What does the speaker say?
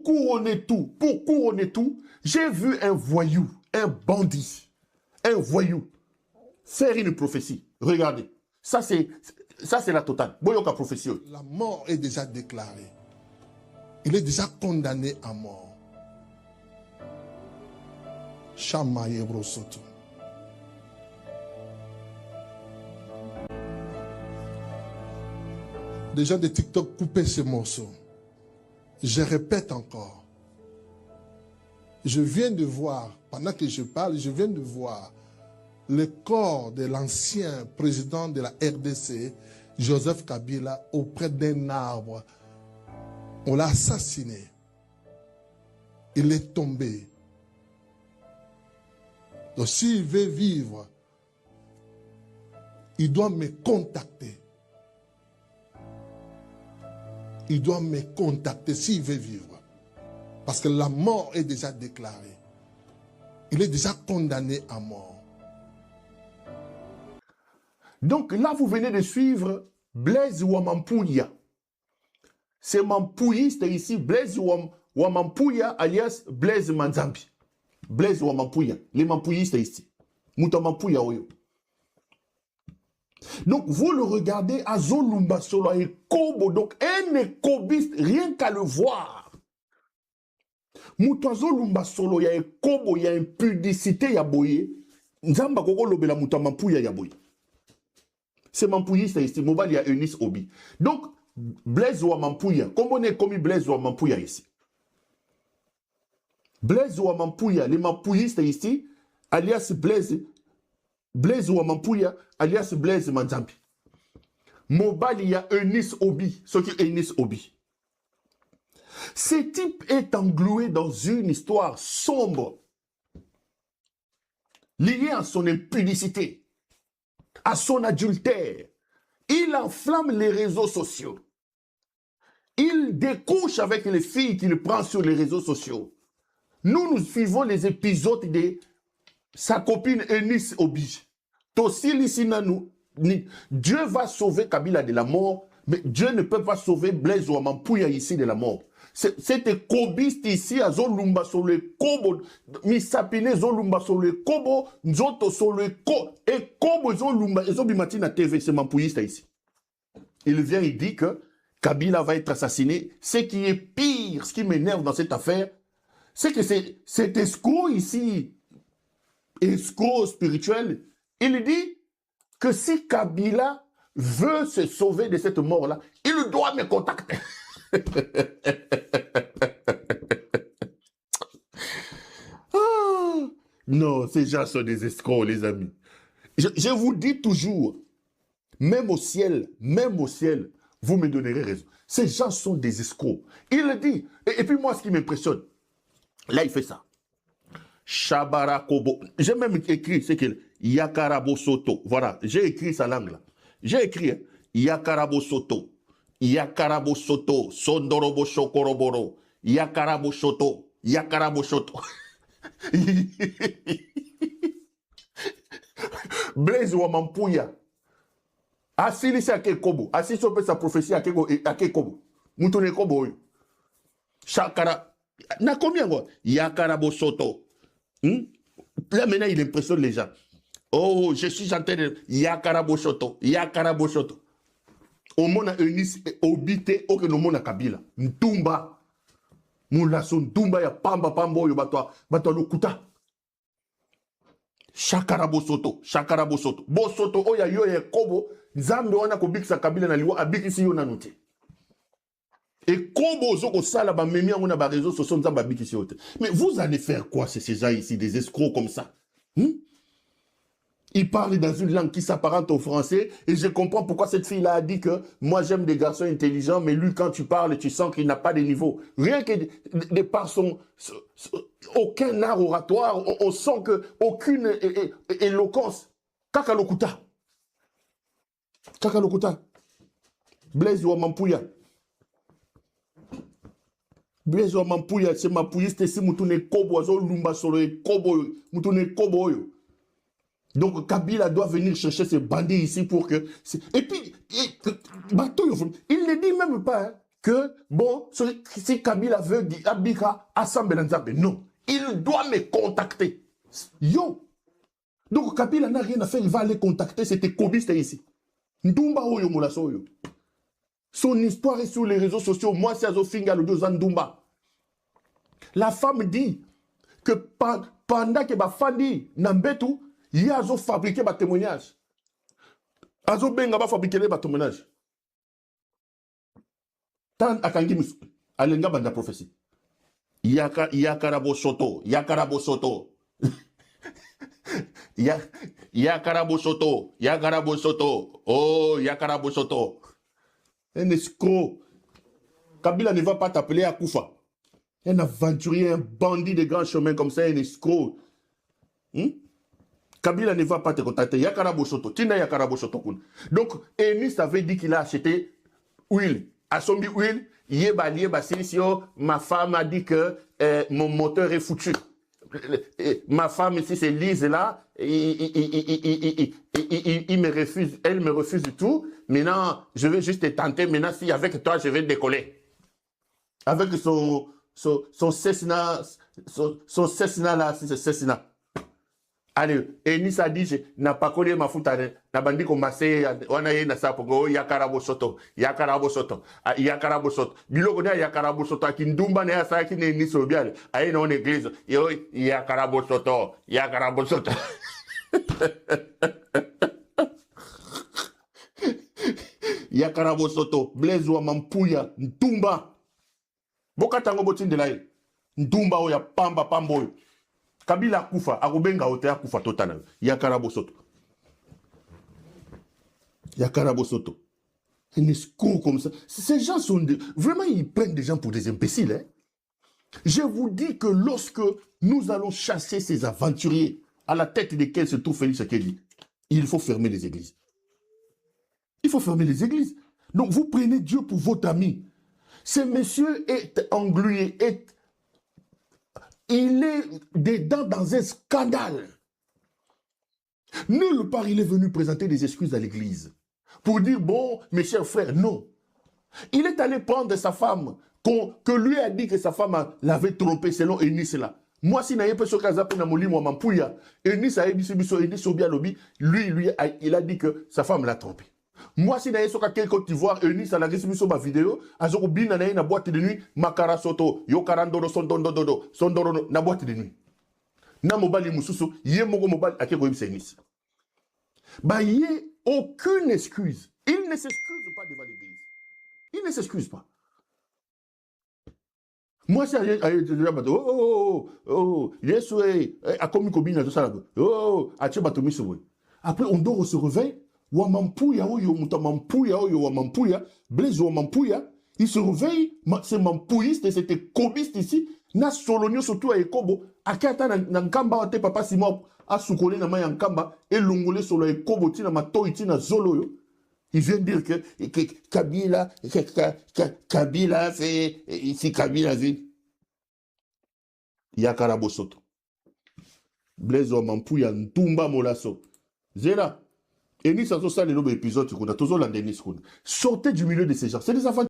couronner tout, j'ai vu un voyou, un bandit, un voyou faire une prophétie. Regardez, ça c'est la totale. Boyoka prophétie. La mort est déjà déclarée. Il est déjà condamné à mort. Shamaye Brosoto. Les gens de TikTok coupaient ce morceau. Je répète encore. Je viens de voir, pendant que je parle, je viens de voir le corps de l'ancien président de la RDC, Joseph Kabila, auprès d'un arbre. On l'a assassiné. Il est tombé. Donc s'il veut vivre, il doit me contacter. Il doit me contacter s'il veut vivre. Parce que la mort est déjà déclarée. Il est déjà condamné à mort. Donc là, vous venez de suivre Blaise Wamampouya. C'est Mampouilliste ici, Blaise Wamampouya alias Blaise Manzambi. Blaise Wamampouya, les Mampouillistes ici. Mouta Mampouya Oyo. Donc vous le regardez à Zolumba Solo et Kobo, donc un écobiste, rien qu'à le voir. Mouta Zolumba Solo, il y a un Kobo, il y a une pudicité, il y a boye. Nzamba Koko Lobela Mouta Mampouya, il y a boye. C'est Mampouilliste ici, Mobile, il y a Eunice Obi. Donc, Blaise Wamampouya, comment on est commis Blaise Wamampouya ici? Blaise Wamampouya, les Mampouillistes ici, alias Blaise Wamampouya, alias Blaise Manzambi. Mobile, il y a Eunice Obi, ce qui est Eunice Obi. Ce type est englué dans une histoire sombre, liée à son impudicité, à son adultère. Il enflamme les réseaux sociaux. Il découche avec les filles qu'il prend sur les réseaux sociaux. Nous suivons les épisodes de sa copine Eunice Obi. Dieu va sauver Kabila de la mort, mais Dieu ne peut pas sauver Blaise Wamampouya ici de la mort. Cet écobiste ici à Zolumba sur le Kobo, Misapine Zolumba sur le Kobo, Nzoto sur le Kobo, et Kobo Zolumba, et Zobimatina TV, c'est Mampouilliste ici. Il vient, il dit que Kabila va être assassiné. Ce qui est pire, ce qui m'énerve dans cette affaire, c'est que cet escroc ici, escroc spirituel, il dit que si Kabila veut se sauver de cette mort-là, il doit me contacter. Ah, non, ces gens sont des escrocs, les amis. Je vous dis toujours, même au ciel, vous me donnerez raison. Ces gens sont des escrocs. Il le dit. Et puis moi, ce qui m'impressionne, là, il fait ça. Shabara Kobo. J'ai même écrit, c'est que Yakarabo Soto. Voilà, j'ai écrit sa langue là. J'ai écrit hein, Yakarabo Soto. Yakarabo Soto. Sondorobo Shokoroboro. Yakarabo Soto. Yakarabo Soto. Blaise Wamampouya. Asili c'est à Kekobo. Asili sur sa prophétie à Kekobo. Moutone Kobo. Shakara. Na combien quoi? Yakarabo Soto. Là maintenant il impressionne les gens. Oh, je suis en train de Yakarabo Soto. Yakarabo Soto. Au monde a Eunice obité au que nous monde a Kabila. Ntumba. Moula son Ntumba ya pamba yo batwa lokuta. Shakarabo Soto. Shakarabo Soto. Bo Soto oya yo ya Kobo. Nzambe wana kobikisa Kabila na liwa abikisi yo nanuti. Et Kobo zoko sala ba memi ngona ba réseaux sociaux nzamba abikisi yo te. Mais vous allez faire quoi ces gens ici, des escrocs comme ça? Il parle dans une langue qui s'apparente au français et je comprends pourquoi cette fille-là a dit que moi j'aime des garçons intelligents, mais lui quand tu parles, tu sens qu'il n'a pas de niveau. Rien que de par aucun art oratoire, on sent que aucune éloquence. Kakalokuta. Kakalokuta. Blaise Wamampouya. Blaise Wamampouya, c'est ma pouilliste, c'est Moutouné Kobo, Zolumba Solo, Kobo, Moutouné Kobo. Donc Kabila doit venir chercher ces bandits ici pour que... Et puis, il ne le dit même pas. Hein. que, bon, si Kabila veut dire Abika, Assemblée Nzambe, non. Il doit me contacter. Yo. Donc Kabila n'a rien à faire, il va aller contacter, c'était Kobiste ici. Ndumba Oyo Moulasso Oyo. Son histoire est sur les réseaux sociaux. Moi, c'est Azofinga le Dieu Ndumba. La femme dit que pendant que Bafandi Nambetu, il y a fabriqué des témoignages. Azo Benga va fabriquer des témoignages. Tant Akangimus, Alenga Banda prophétie. Yakarabo Soto, Yakarabo Soto. Yakarabo Soto, Yakarabo Soto. Oh, Yakarabo Soto. Un escroc. Kabila ne va pas t'appeler à Koufa. Un aventurier, un bandit de grand chemin comme ça, un escroc. Kabila ne va pas te contacter. Yakarabo Soto. Tina Yakarabo Soto. Donc, Enis avait dit qu'il a acheté huile. À son huile, ma femme a dit que mon moteur est foutu. Ma femme ici, c'est Lise là. Il me refuse, elle me refuse du tout. Maintenant, je vais juste te tenter. Maintenant, si avec toi, je vais décoller. Avec son Cessna, son Cessna là, c'est Cessna. Allez, Enis a dit, n'a pas collé ma foutane, n'a pas dit qu'on m'a fait, on a eu na sapo, Yakarabo Soto, Yakarabo Soto, Yakarabo Soto. Bilo qu'on a Yakarabo Soto, qui ndumba ne a ça qui n'est ni sobial, a une en église, Yakarabo Soto, Yakarabo Soto. Yakarabo Soto, Blaise ou Mampuya, Ndumba. Bokatango botin de la Ndumba ou ya Pamba Pamboy. Kabila Koufa, Arubenga Otea Koufa Totana, Yakarabo Soto. Yakarabo Soto. Un escroc comme ça. Ces gens sont vraiment, ils prennent des gens pour des imbéciles. Hein? Je vous dis que lorsque nous allons chasser ces aventuriers, à la tête desquels se trouve Félix Sekedi, il faut fermer les églises. Il faut fermer les églises. Donc vous prenez Dieu pour votre ami. Ce monsieur est englué, il est dedans dans un scandale. Nulle part il est venu présenter des excuses à l'église. Pour dire, bon, mes chers frères, non. Il est allé prendre sa femme, que lui a dit que sa femme l'avait trompé selon Enis là. Moi, si n'ayez pas ce cas pour Namoli, moi, Mampouya, Enis a dit, lui, il a dit que sa femme l'a trompé. Moi, si n'ayez pas quelqu'un qui voit Enis à la reçu sur ma vidéo, à ce que bin na na boîte de nuit, makara soto, yo karandoro sondoro na boîte de nuit. Na mobali mususu, yé mogo mobali à quel c'est Enis. Bah, y a aucune excuse. Il ne s'excuse pas devant l'église. Il ne s'excuse pas. Moi, c'est après, on dort, on se réveille. Il se réveille, c'est mampouilliste et c'était cobiste ici. Na solonio surtout à Ekobo. Akata nankamba te papa Simon a soukole na ma yankamba et longole solo Ekobo tina matoiti na zolo. Il vient dire que Kabila fait ici Kabila fait Yakarabo Soto. Blaise wa mampouya ntumba molaso. Zera. Et nous, ça, ça, les épisodes, sortez du milieu de ces gens. C'est des enfants.